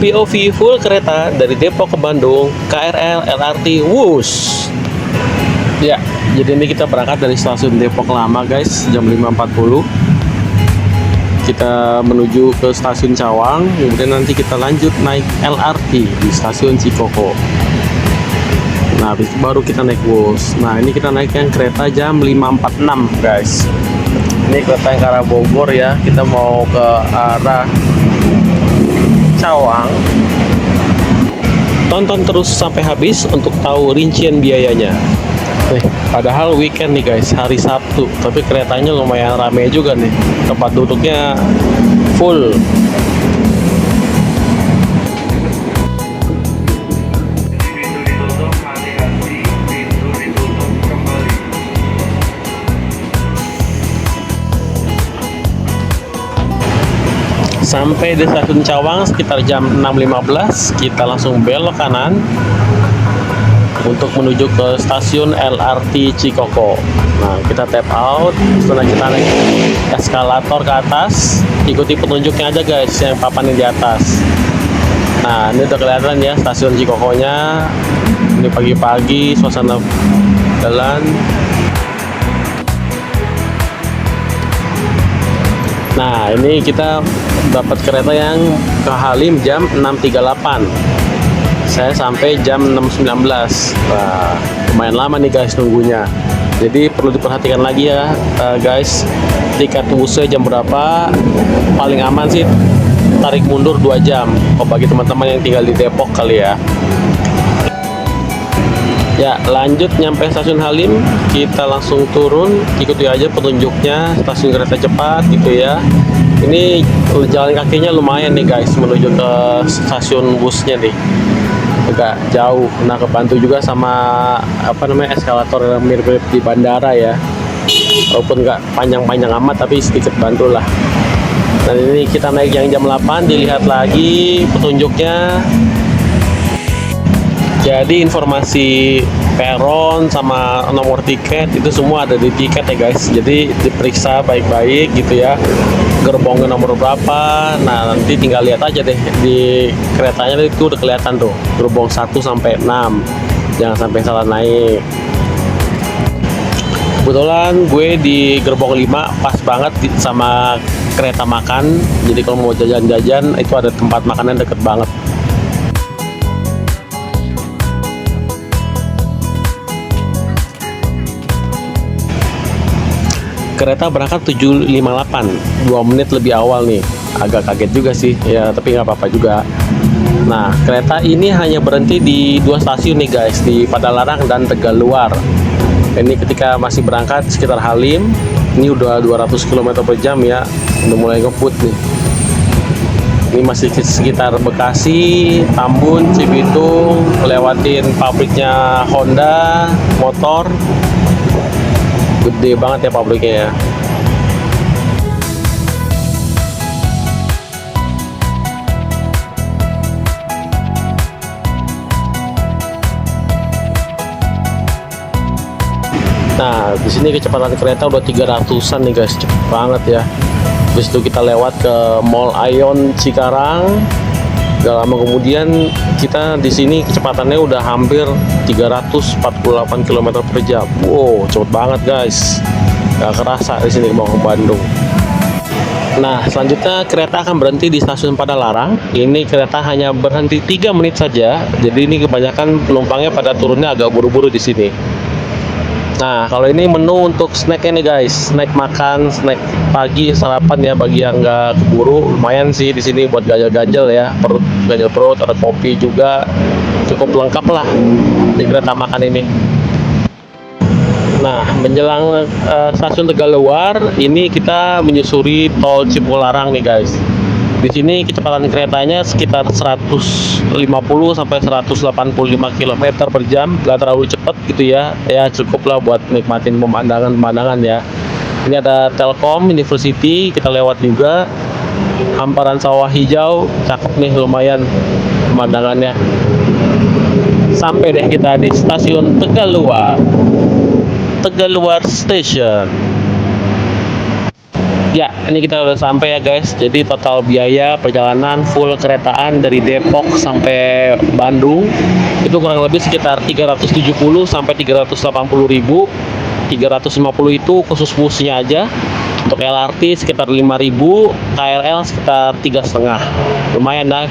POV full kereta dari Depok ke Bandung, KRL, LRT, wush. Ya, jadi ini kita berangkat dari stasiun Depok Lama guys, jam 5.40. Kita menuju ke stasiun Cawang, kemudian nanti kita lanjut naik LRT di stasiun Cikoko. Nah, habis itu baru kita naik bus. Nah, ini kita naik yang kereta jam 5.46 guys. Ini kereta yang ke arah Bogor ya, kita mau ke arah Cawang. Tonton terus sampai habis untuk tahu rincian biayanya. Padahal weekend nih guys, hari Sabtu, tapi keretanya lumayan rame juga nih. Tempat duduknya full. Sampai di stasiun Cawang sekitar jam 6.15, kita langsung belok kanan untuk menuju ke stasiun LRT Cikoko. Nah, kita tap out, setelah kita naik eskalator ke atas, ikuti petunjuknya aja guys, yang papan di atas. Nah, ini udah kelihatan ya stasiun Cikokonya. Ini pagi-pagi, suasana jalan. Nah, ini kita dapat kereta yang ke Halim jam 6.38. Saya sampai jam 6.19. Nah, lumayan lama nih guys nunggunya. Jadi perlu diperhatikan lagi ya guys, tiket busnya jam berapa. Paling aman sih tarik mundur 2 jam. Oh, bagi teman-teman yang tinggal di Depok kali ya. Ya, lanjut nyampe stasiun Halim, kita langsung turun, ikuti aja petunjuknya, stasiun kereta cepat gitu ya. Ini jalan kakinya lumayan nih guys, menuju ke stasiun busnya nih. Agak jauh, nah kebantu juga sama eskalator yang mirip-mirip di bandara ya. Walaupun nggak panjang-panjang amat, tapi sedikit bantu lah. Dan ini kita naik yang jam 8, dilihat lagi petunjuknya. Jadi informasi peron sama nomor tiket itu semua ada di tiket ya guys. Jadi diperiksa baik-baik gitu ya. Gerbongnya nomor berapa. Nah, nanti tinggal lihat aja deh di keretanya itu udah kelihatan tuh. Gerbong 1 sampai 6. Jangan sampai salah naik. Kebetulan gue di gerbong 5 pas banget sama kereta makan. Jadi kalau mau jajan-jajan itu ada tempat makanan deket banget. Kereta berangkat 7.58, 2 menit lebih awal nih. Agak kaget juga sih ya, tapi nggak apa-apa juga. Nah, kereta ini hanya berhenti di 2 stasiun nih guys, di Padalarang dan Tegaluar. Ini ketika masih berangkat sekitar Halim. Ini udah 200 km per jam ya, udah mulai ngebut nih. Ini masih sekitar Bekasi, Tambun, Cibitung, lewatin pabriknya Honda motor. Gede banget ya pabriknya ya. Nah, di sini kecepatan kereta udah 300-an nih guys, cepet banget ya. Habis itu kita lewat ke Mall Ion Cikarang. Gak lama kemudian kita di sini kecepatannya udah hampir 348 km per jam. Wow, cepet banget guys. Gak kerasa di sini mau ke Bandung. Nah, selanjutnya kereta akan berhenti di stasiun Padalarang. Ini kereta hanya berhenti 3 menit saja. Jadi ini kebanyakan penumpangnya pada turunnya agak buru-buru di sini. Nah, kalau ini menu untuk snacknya nih guys, snack makan, snack pagi, sarapan ya bagi yang nggak keburu. Lumayan sih di sini buat ganjel-ganjel ya, perut ganjel perut, ada kopi juga, cukup lengkap lah di kereta makan ini. Nah, menjelang stasiun Tegaluar, ini kita menyusuri tol Cipularang nih guys. Di sini kecepatan keretanya sekitar 150 sampai 185 km per jam, nggak terlalu cepat gitu ya. Ya cukup lah buat nikmatin pemandangan ya. Ini ada Telkom University, kita lewat juga. Hamparan sawah hijau, cakep nih, lumayan pemandangannya. Sampai deh kita di stasiun Tegaluar Station. Ya, ini kita udah sampai ya guys. Jadi total biaya perjalanan full keretaan dari Depok sampai Bandung itu kurang lebih sekitar 370 sampai 380 ribu. 350 itu khusus busnya aja. Untuk LRT sekitar 5.000, KRL sekitar 3,5. Lumayan dah.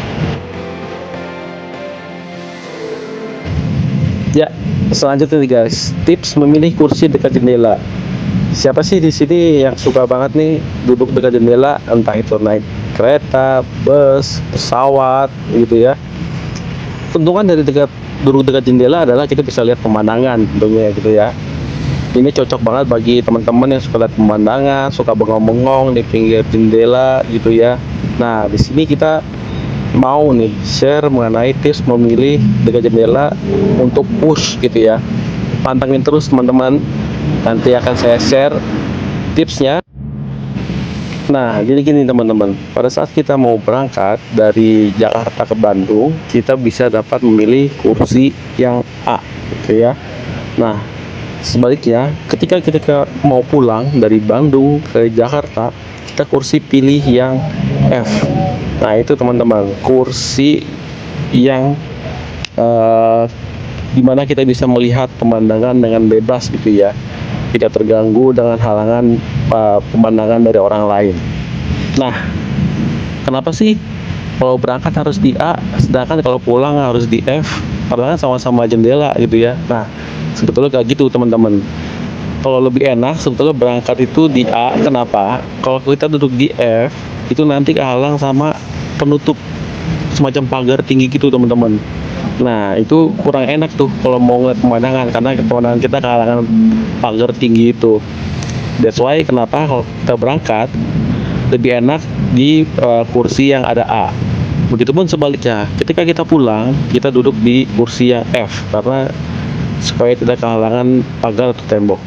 Ya, selanjutnya nih guys, tips memilih kursi dekat jendela. Siapa sih di sini yang suka banget nih duduk dekat jendela, entah itu naik kereta, bus, pesawat gitu ya. Keuntungan dari duduk dekat jendela adalah kita bisa lihat pemandangan tentunya gitu ya. Ini cocok banget bagi teman-teman yang suka lihat pemandangan, suka bengong-bengong di pinggir jendela gitu ya. Nah, di sini kita mau nih share mengenai tips memilih dekat jendela untuk push gitu ya. Pantengin terus teman-teman, nanti akan saya share tipsnya. Nah, jadi gini teman-teman, pada saat kita mau berangkat dari Jakarta ke Bandung, kita bisa dapat memilih kursi yang A gitu ya. Nah, sebaliknya ketika kita mau pulang dari Bandung ke Jakarta, kita kursi pilih yang F. Nah, itu teman-teman, kursi yang dimana kita bisa melihat pemandangan dengan bebas gitu ya, tidak terganggu dengan halangan pemandangan dari orang lain. Nah, kenapa sih kalau berangkat harus di A, sedangkan kalau pulang harus di F? Padahal kan sama-sama jendela gitu ya. Nah, sebetulnya kayak gitu teman-teman. Kalau lebih enak sebetulnya berangkat itu di A. Kenapa? Kalau kita duduk di F, itu nanti kehalang sama penutup semacam pagar tinggi gitu teman-teman. Nah, itu kurang enak tuh kalau mau ngeliat pemandangan, karena pemandangan kita kehalangan pagar tinggi itu. That's why kenapa kalau kita berangkat lebih enak di kursi yang ada A. Begitupun sebaliknya, ketika kita pulang, kita duduk di kursi yang F karena supaya tidak kehalangan pagar atau tembok.